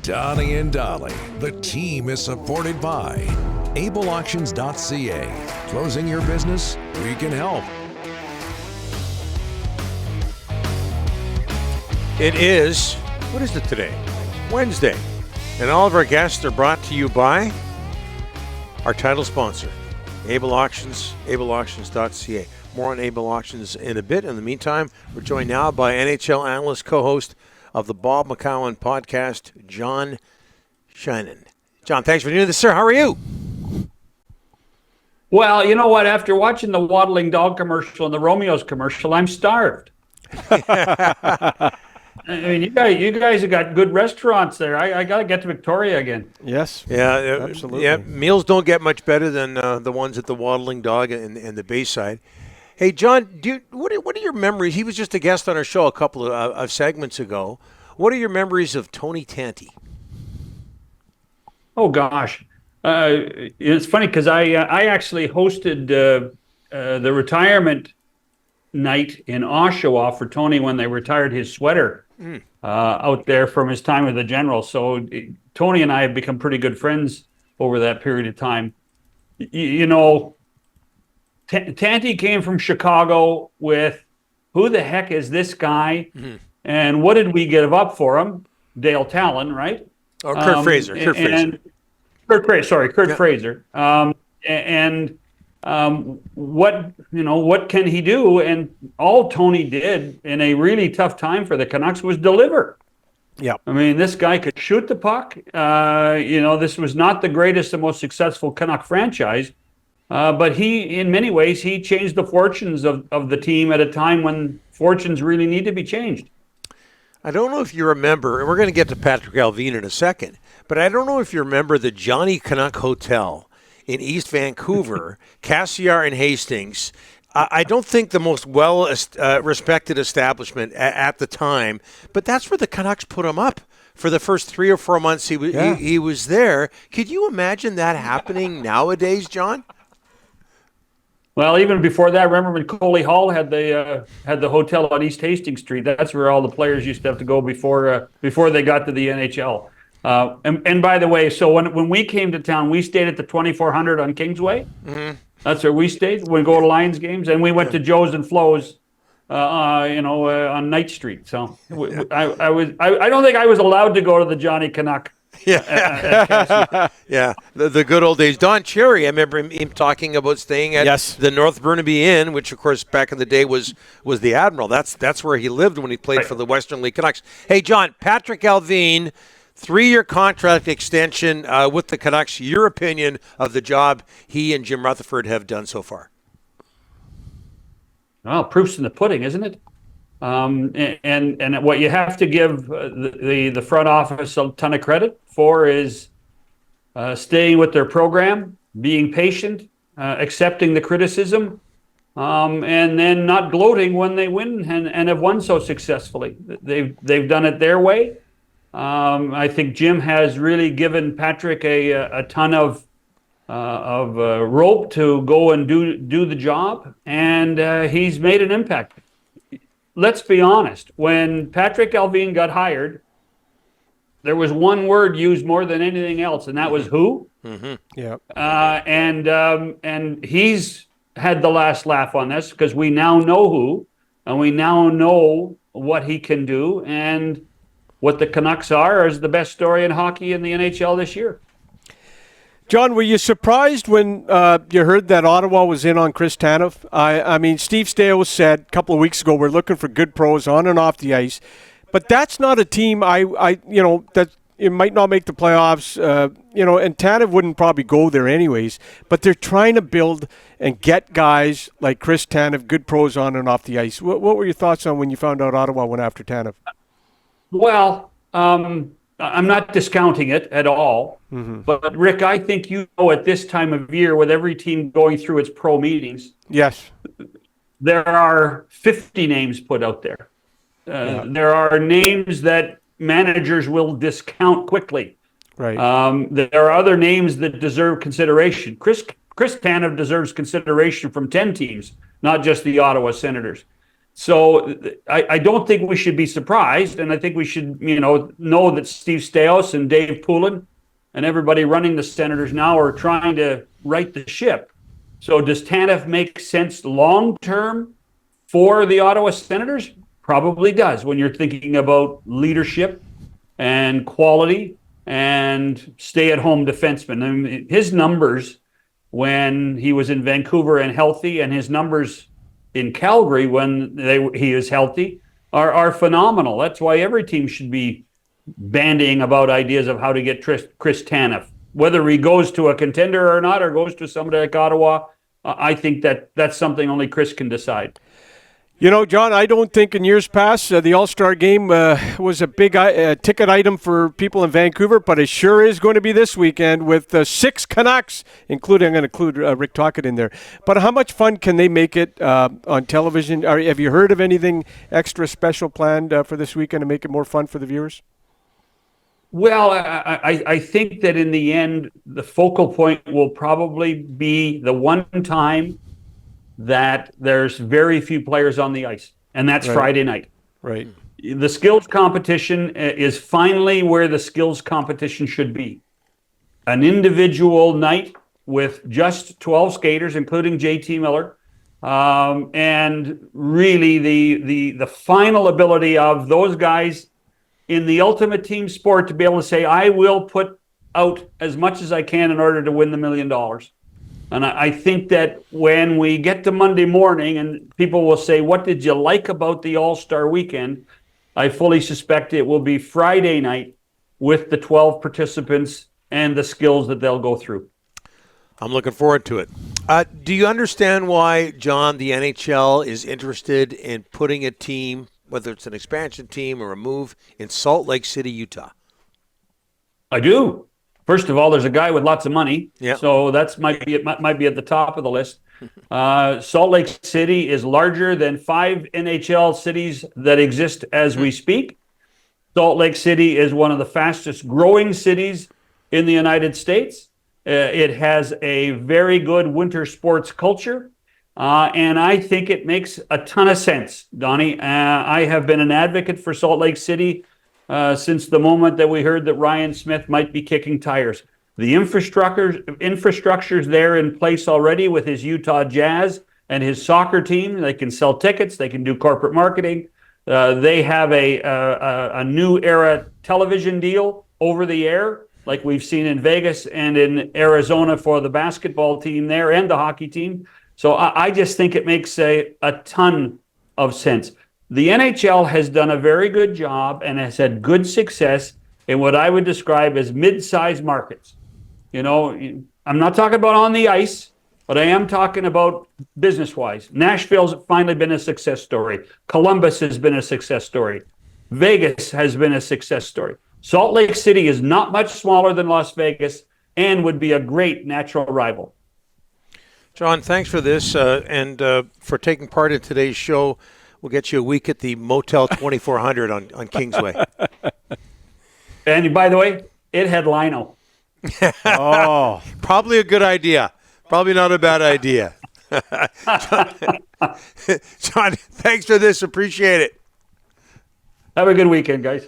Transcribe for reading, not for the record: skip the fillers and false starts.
Donnie and Dolly. The team is supported by ableauctions.ca. Closing your business? We can help. It is, what is it today? Wednesday. And all of our guests are brought to you by our title sponsor, Able Auctions, ableauctions.ca. More on Able Auctions in a bit. In the meantime, we're joined now by NHL analyst, co-host of the Bob McCown podcast, John Sheehan. John, thanks for doing this, sir. How are you? Well, you know what? After watching the Waddling Dog commercial and the Romeo's commercial, I'm starved. I mean, you guys have got good restaurants there. I got to get to Victoria again. Yes. Yeah, absolutely. Yeah, meals don't get much better than the ones at the Waddling Dog and the Bayside. Hey, John, what are your memories? He was just a guest on our show a couple of segments ago. What are your memories of Tony Tanti? Oh gosh, it's funny because I actually hosted the retirement night in Oshawa for Tony when they retired his sweater out there from his time with the General. So Tony and I have become pretty good friends over that period of time. You know, Tanti came from Chicago with, who the heck is this guy? Mm-hmm. And what did we give up for him? Dale Talon, right? Or Kurt Fraser. Kurt Fraser. What can he do? And all Tony did in a really tough time for the Canucks was deliver. Yeah. I mean, this guy could shoot the puck. This was not the greatest and most successful Canuck franchise. But in many ways, he changed the fortunes of the team at a time when fortunes really need to be changed. I don't know if you remember, and we're going to get to Patrick Allvin in a second, but I don't know if you remember the Johnny Canuck Hotel in East Vancouver, Cassiar and Hastings. I don't think the most well-respected establishment at the time, but that's where the Canucks put him up. For the first 3 or 4 months he was there. Could you imagine that happening nowadays, John? Well, even before that, remember when Coley Hall had the hotel on East Hastings Street? That's where all the players used to have to go before they got to the NHL. And by the way, so when we came to town, we stayed at the 2400 on Kingsway. Mm-hmm. That's where we stayed. We go to Lions games, and we went to Joe's and Flo's, on Knight Street. So I don't think I was allowed to go to the Johnny Canuck. Yeah, yeah, the good old days. Don Cherry, I remember him talking about staying at the North Burnaby Inn, which of course back in the day was the Admiral. That's where he lived when he played for the Western League Canucks. Hey, John, Patrick Allvin, 3-year contract extension with the Canucks. Your opinion of the job he and Jim Rutherford have done so far? Well, proof's in the pudding, isn't it? And what you have to give the front office a ton of credit for is staying with their program, being patient, accepting the criticism, and then not gloating when they win and have won so successfully. They've done it their way. I think Jim has really given Patrick a ton of rope to go and do the job, and he's made an impact. Let's be honest. When Patrick Allvin got hired, there was one word used more than anything else, and that was who. Mm-hmm. Yeah. And he's had the last laugh on this because we now know who, and we now know what he can do, and what the Canucks are is the best story in hockey in the NHL this year. John, were you surprised when you heard that Ottawa was in on Chris Tanev? I mean, Steve Staios said a couple of weeks ago, we're looking for good pros on and off the ice. But that's not a team that it might not make the playoffs, and Tanev wouldn't probably go there anyways. But they're trying to build and get guys like Chris Tanev, good pros on and off the ice. What were your thoughts on when you found out Ottawa went after Tanev? Well, I'm not discounting it at all, but Rick, I think at this time of year, with every team going through its pro meetings, yes, there are 50 names put out there. There are names that managers will discount quickly. Right. There are other names that deserve consideration. Chris Tanev deserves consideration from 10 teams, not just the Ottawa Senators. So I don't think we should be surprised, and I think we should, know that Steve Staios and Dave Poulin and everybody running the Senators now are trying to right the ship. So does Tanev make sense long term for the Ottawa Senators? Probably does, when you're thinking about leadership and quality and stay-at-home defenseman. I mean, his numbers when he was in Vancouver and healthy, and his numbers in Calgary when he is healthy, are phenomenal. That's why every team should be bandying about ideas of how to get Chris Tanev. Whether he goes to a contender or not, or goes to somebody like Ottawa, I think that's something only Chris can decide. John, I don't think in years past the All-Star Game was a big ticket item for people in Vancouver, but it sure is going to be this weekend with 6 Canucks, I'm going to include Rick Tocchet in there. But how much fun can they make it on television? Have you heard of anything extra special planned for this weekend to make it more fun for the viewers? Well, I think that in the end, the focal point will probably be the one time that there's very few players on the ice, and that's right. Friday night. Right. The skills competition is finally where the skills competition should be. An individual night with just 12 skaters, including JT Miller, and really the final ability of those guys in the ultimate team sport to be able to say, I will put out as much as I can in order to win the $1 million. And I think that when we get to Monday morning and people will say, what did you like about the All-Star weekend? I fully suspect it will be Friday night with the 12 participants and the skills that they'll go through. I'm looking forward to it. Do you understand why, John, the NHL is interested in putting a team, whether it's an expansion team or a move, in Salt Lake City, Utah? I do. First of all, there's a guy with lots of money, yep. So that might be at the top of the list. Salt Lake City is larger than 5 NHL cities that exist as we speak. Salt Lake City is one of the fastest growing cities in the United States. It has a very good winter sports culture, and I think it makes a ton of sense, Donnie. I have been an advocate for Salt Lake City since the moment that we heard that Ryan Smith might be kicking tires. The infrastructure's there in place already with his Utah Jazz and his soccer team. They can sell tickets. They can do corporate marketing. They have a new era television deal over the air, like we've seen in Vegas and in Arizona for the basketball team there and the hockey team. So I just think it makes a ton of sense. The NHL has done a very good job and has had good success in what I would describe as mid-sized markets. I'm not talking about on the ice, but I am talking about business-wise. Nashville's finally been a success story. Columbus has been a success story. Vegas has been a success story. Salt Lake City is not much smaller than Las Vegas and would be a great natural rival. John, thanks for this and for taking part in today's show. We'll get you a week at the Motel 2400 on Kingsway. And by the way, it had lino. Oh, probably a good idea. Probably not a bad idea. John, thanks for this. Appreciate it. Have a good weekend, guys.